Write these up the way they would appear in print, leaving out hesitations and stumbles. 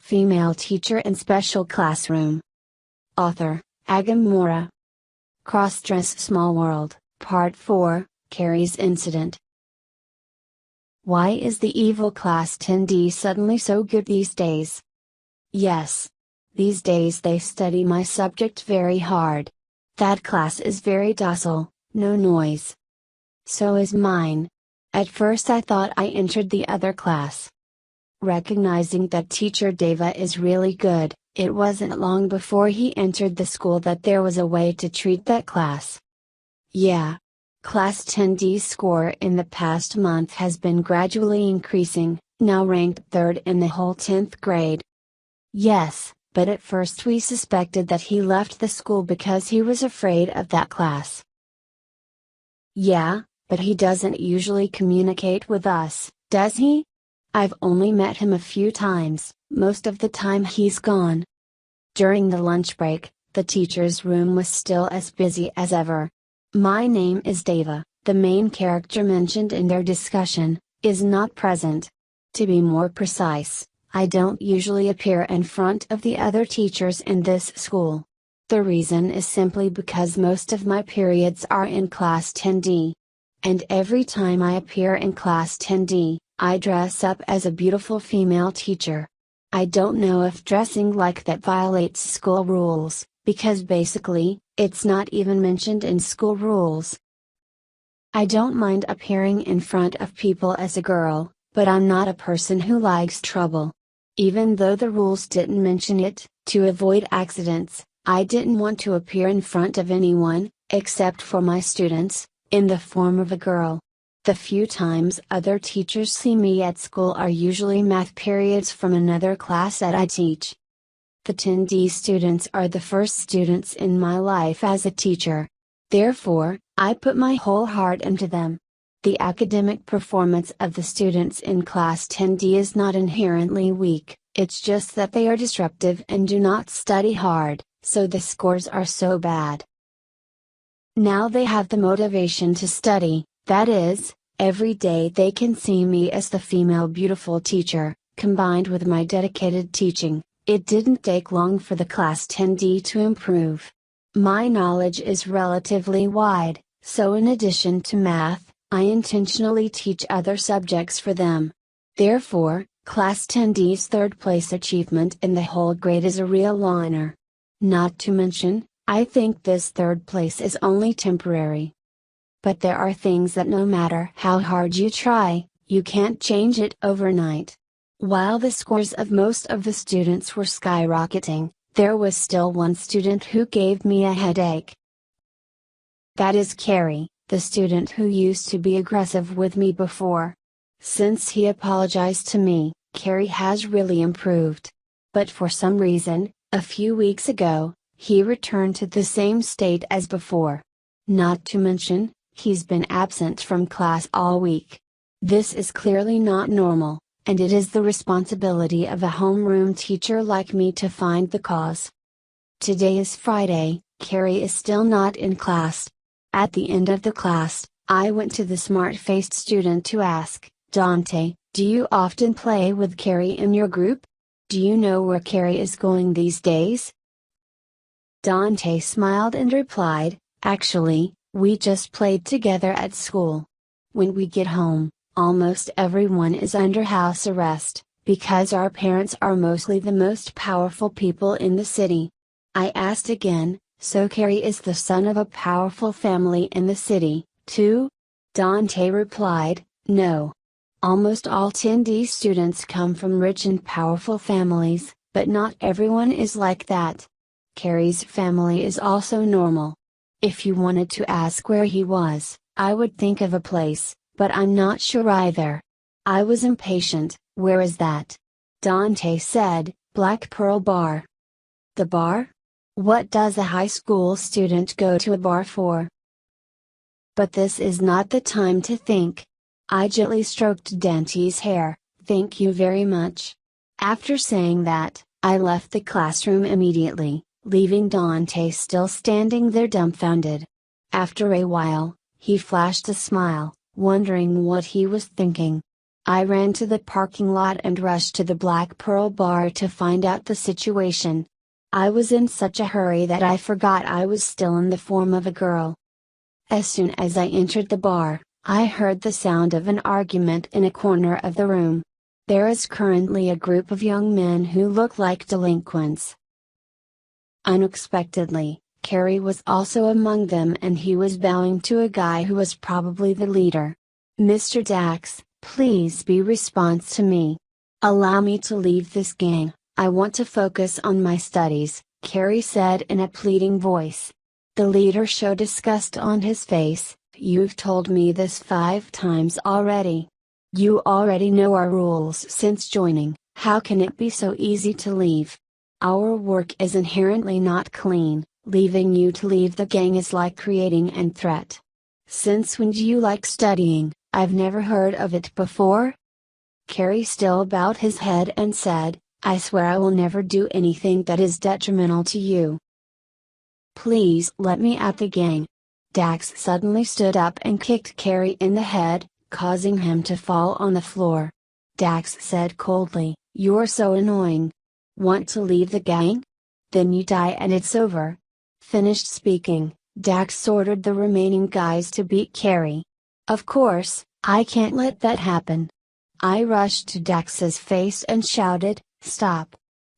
Female Teacher in Special Classroom. Author, Agam Mora. Crossdress Small World, Part 4, Carrie's Incident. Why is the evil Class 10D suddenly so good these days? Yes. These days they study my subject very hard. That class is very docile, no noise. So is mine. At first I thought I entered the other class. Recognizing that teacher Deva is really good, it wasn't long before he entered the school that there was a way to treat that class. Yeah. Class 10D's score in the past month has been gradually increasing, now ranked 3rd in the whole 10th grade. Yes, but at first we suspected that he left the school because he was afraid of that class. Yeah, but he doesn't usually communicate with us, does he? I've only met him a few times, most of the time he's gone. During the lunch break, the teacher's room was still as busy as ever. My name is Deva, the main character mentioned in their discussion, is not present. To be more precise, I don't usually appear in front of the other teachers in this school. The reason is simply because most of my periods are in Class 10D. And every time I appear in Class 10D, I dress up as a beautiful female teacher. I don't know if dressing like that violates school rules, because basically, it's not even mentioned in school rules. I don't mind appearing in front of people as a girl, but I'm not a person who likes trouble. Even though the rules didn't mention it, to avoid accidents, I didn't want to appear in front of anyone, except for my students, in the form of a girl. The few times other teachers see me at school are usually math periods from another class that I teach. The 10D students are the first students in my life as a teacher. Therefore, I put my whole heart into them. The academic performance of the students in Class 10D is not inherently weak, it's just that they are disruptive and do not study hard, so the scores are so bad. Now they have the motivation to study, that is, every day they can see me as the female beautiful teacher, combined with my dedicated teaching. It didn't take long for the Class 10D to improve. My knowledge is relatively wide, so in addition to math, I intentionally teach other subjects for them. Therefore, Class 10D's 3rd place achievement in the whole grade is a real honor. Not to mention, I think this 3rd place is only temporary. But there are things that no matter how hard you try, you can't change it overnight. While the scores of most of the students were skyrocketing, there was still one student who gave me a headache. That is Carrie, the student who used to be aggressive with me before. Since he apologized to me, Carrie has really improved. But for some reason, a few weeks ago, he returned to the same state as before. Not to mention, he's been absent from class all week. This is clearly not normal, and it is the responsibility of a homeroom teacher like me to find the cause. Today is Friday, Carrie is still not in class. At the end of the class, I went to the smart-faced student to ask, Dante, do you often play with Carrie in your group? Do you know where Carrie is going these days? Dante smiled and replied, actually, we just played together at school. When we get home, almost everyone is under house arrest, because our parents are mostly the most powerful people in the city. I asked again, so Carrie is the son of a powerful family in the city, too? Dante replied, no. Almost all 10D students come from rich and powerful families, but not everyone is like that. Carrie's family is also normal. If you wanted to ask where he was, I would think of a place, but I'm not sure either. I was impatient, where is that? Dante said, Black Pearl Bar. The bar? What does a high school student go to a bar for? But this is not the time to think. I gently stroked Dante's hair, thank you very much. After saying that, I left the classroom immediately, leaving Dante still standing there dumbfounded. After a while, he flashed a smile, wondering what he was thinking. I ran to the parking lot and rushed to the Black Pearl bar to find out the situation. I was in such a hurry that I forgot I was still in the form of a girl. As soon as I entered the bar, I heard the sound of an argument in a corner of the room. There is currently a group of young men who look like delinquents. Unexpectedly, Carrie was also among them, and he was bowing to a guy who was probably the leader. "Mr. Dax, please be responsive to me. Allow me to leave this gang, I want to focus on my studies," Carrie said in a pleading voice. The leader showed disgust on his face. "You've told me this 5 times already. You already know our rules since joining, how can it be so easy to leave? Our work is inherently not clean, leaving you to leave the gang is like creating a threat. Since when do you like studying? I've never heard of it before." Carrie still bowed his head and said, "I swear I will never do anything that is detrimental to you. Please let me out the gang." Dax suddenly stood up and kicked Carrie in the head, causing him to fall on the floor. Dax said coldly, "You're so annoying. Want to leave the gang? Then you die and it's over." Finished speaking, Dax ordered the remaining guys to beat Carrie. Of course, I can't let that happen. I rushed to Dax's face and shouted, "Stop!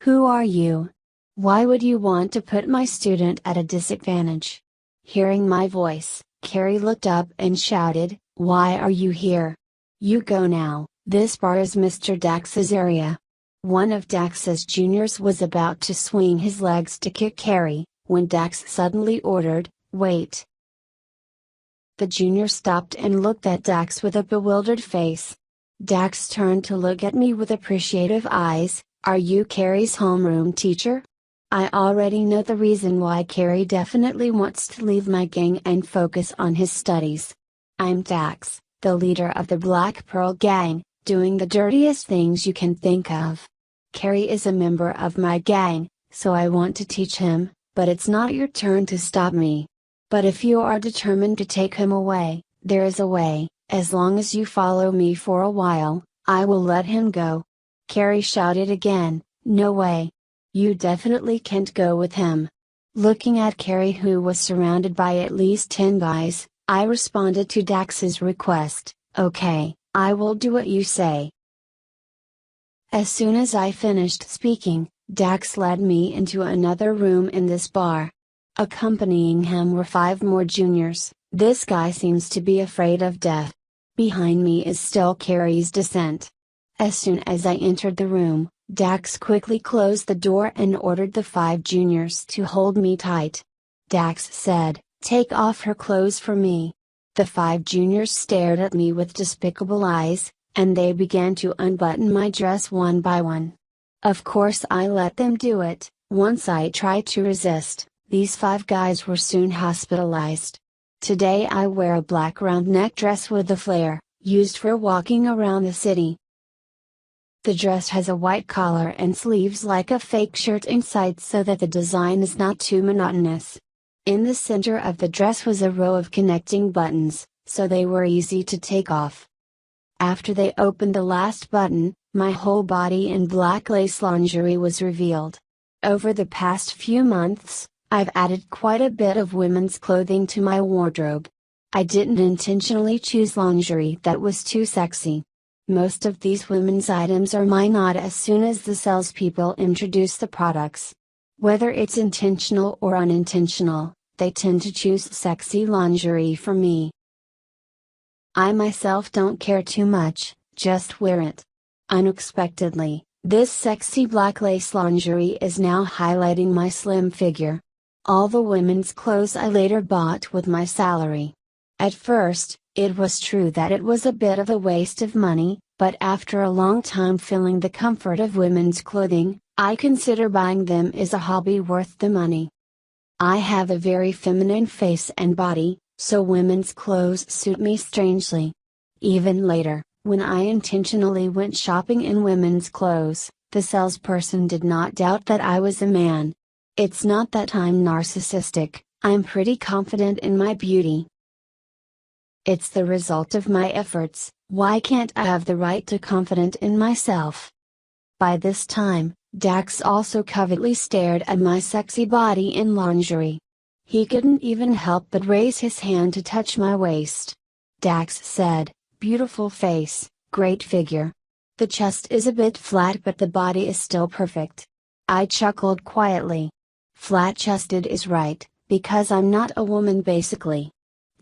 Who are you? Why would you want to put my student at a disadvantage?" Hearing my voice, Carrie looked up and shouted, "Why are you here? You go now, this bar is Mr. Dax's area." One of Dax's juniors was about to swing his legs to kick Carrie, when Dax suddenly ordered, "Wait." The junior stopped and looked at Dax with a bewildered face. Dax turned to look at me with appreciative eyes. "Are you Carrie's homeroom teacher? I already know the reason why Carrie definitely wants to leave my gang and focus on his studies. I'm Dax, the leader of the Black Pearl gang, doing the dirtiest things you can think of. Carrie is a member of my gang, so I want to teach him, but it's not your turn to stop me. But if you are determined to take him away, there is a way. As long as you follow me for a while, I will let him go." Carrie shouted again, "No way. You definitely can't go with him." Looking at Carrie, who was surrounded by at least 10 guys, I responded to Dax's request, "Okay, I will do what you say." As soon as I finished speaking, Dax led me into another room in this bar. Accompanying him were 5 more juniors. This guy seems to be afraid of death. Behind me is still Carrie's descent. As soon as I entered the room, Dax quickly closed the door and ordered the 5 juniors to hold me tight. Dax said, "Take off her clothes for me." The 5 juniors stared at me with despicable eyes, and they began to unbutton my dress one by one. Of course I let them do it. Once I tried to resist, these 5 guys were soon hospitalized. Today I wear a black round neck dress with a flare, used for walking around the city. The dress has a white collar and sleeves like a fake shirt inside so that the design is not too monotonous. In the center of the dress was a row of connecting buttons, so they were easy to take off. After they opened the last button, my whole body in black lace lingerie was revealed. Over the past few months, I've added quite a bit of women's clothing to my wardrobe. I didn't intentionally choose lingerie that was too sexy. Most of these women's items are mine not as soon as the salespeople introduce the products. Whether it's intentional or unintentional, they tend to choose sexy lingerie for me. I myself don't care too much, just wear it. Unexpectedly, this sexy black lace lingerie is now highlighting my slim figure. All the women's clothes I later bought with my salary. At first, it was true that it was a bit of a waste of money, but after a long time feeling the comfort of women's clothing, I consider buying them is a hobby worth the money. I have a very feminine face and body, so women's clothes suit me strangely. Even later, when I intentionally went shopping in women's clothes, the salesperson did not doubt that I was a man. It's not that I'm narcissistic, I'm pretty confident in my beauty. It's the result of my efforts. Why can't I have the right to confident in myself? By this time, Dax also covertly stared at my sexy body in lingerie. He couldn't even help but raise his hand to touch my waist. Dax said, "Beautiful face, great figure. The chest is a bit flat but the body is still perfect." I chuckled quietly. Flat-chested is right, because I'm not a woman basically.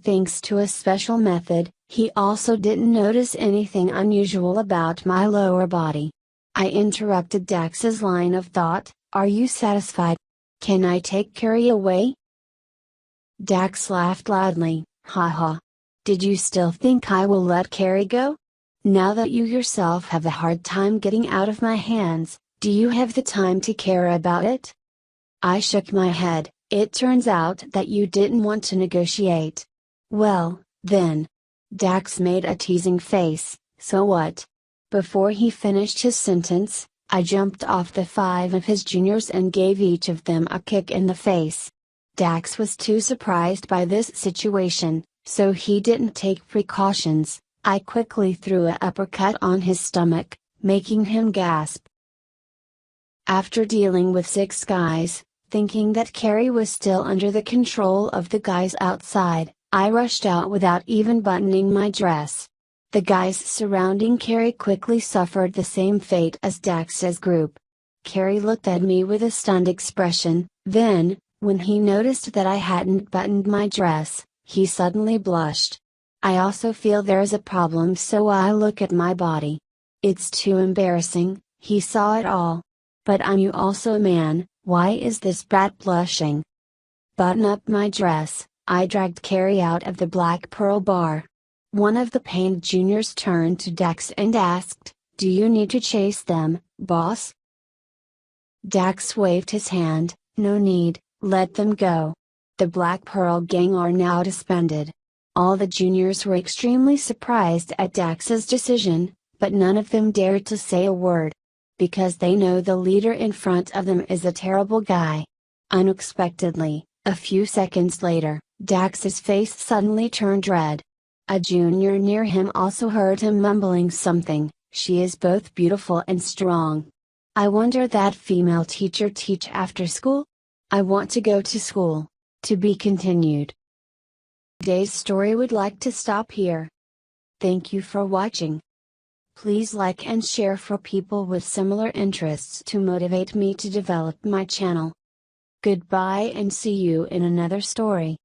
Thanks to a special method, he also didn't notice anything unusual about my lower body. I interrupted Dax's line of thought, "Are you satisfied? Can I take Carrie away?" Dax laughed loudly, "Haha. Did you still think I will let Carrie go? Now that you yourself have a hard time getting out of my hands, do you have the time to care about it?" I shook my head. "It turns out that you didn't want to negotiate. Well, then." Dax made a teasing face, "So what?" Before he finished his sentence, I jumped off the 5 of his juniors and gave each of them a kick in the face. Dax was too surprised by this situation, so he didn't take precautions. I quickly threw an uppercut on his stomach, making him gasp. After dealing with 6 guys, thinking that Carrie was still under the control of the guys outside, I rushed out without even buttoning my dress. The guys surrounding Carrie quickly suffered the same fate as Dax's group. Carrie looked at me with a stunned expression, then, when he noticed that I hadn't buttoned my dress, he suddenly blushed. I also feel there's a problem, so I look at my body. It's too embarrassing. He saw it all. "But I'm you also a man, why is this brat blushing?" "Button up my dress." I dragged Carrie out of the Black Pearl bar. One of the pained juniors turned to Dax and asked, "Do you need to chase them, boss?" Dax waved his hand, "No need, let them go. The Black Pearl gang are now disbanded." All the juniors were extremely surprised at Dax's decision, but none of them dared to say a word. Because they know the leader in front of them is a terrible guy. Unexpectedly, a few seconds later, Dax's face suddenly turned red. A junior near him also heard him mumbling something, "She is both beautiful and strong. I wonder that female teacher teach after school? I want to go to school." To be continued. Today's story would like to stop here. Thank you for watching. Please like and share for people with similar interests to motivate me to develop my channel. Goodbye and see you in another story.